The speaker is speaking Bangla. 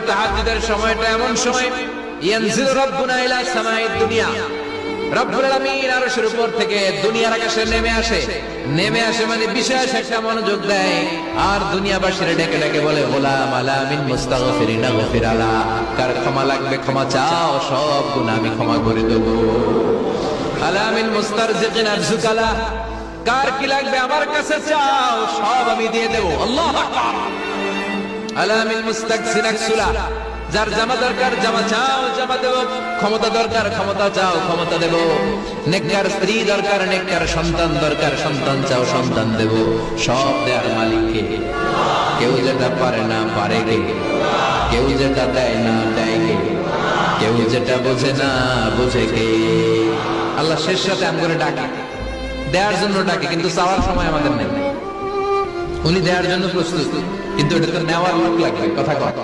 তাহাজ্জুদের সময়টা এমন সময় ইয়ানজিলু রাব্বুনা ইলা সামাঈদ দুনিয়া, রব্বুল আলামিন আরশের উপর থেকে দুনিয়ার আকাশে নেমে আসে মানে বিশেষ একটা মনোযোগ দেয় আর দুনিয়াবাসীর ডেকে ডেকে বলে গোলাম আলা মিন মুস্তাগফিরিনা গফির আলা, কার ক্ষমা লাগবে ক্ষমা চাও, সব গুনাহ আমি ক্ষমা করে দেব। আলা মিন মুস্তারজিকিন আরজুকালা, কার কি লাগবে আমার কাছে চাও, সব আমি দিয়ে দেব। আল্লাহু আকবার। আলা মিন মুস্তাকসিন আকসুলা, যার জামা দরকার জামা চাও জামা দেব, ক্ষমতা দরকার ক্ষমতা চাও ক্ষমতা দেব, নেককার স্ত্রী দরকার নেককার সন্তান দরকার সন্তান চাও সন্তান দেব। সব দেয়ার মালিক কে? কেউ যেটা পারে না পারে কে? কেউ যেটা দেয় না দেয় কে? কেউ যেটা বোঝে না বোঝে কে? আল্লাহ শেষ রাতে আম করে ডাকে, দেওয়ার জন্য ডাকে, কিন্তু চাওয়ার সময় আমাদের নেই। উনি দেওয়ার জন্য প্রস্তুত, কিন্তু এটা তো নেওয়ার লোক লাগবে। কথা কয়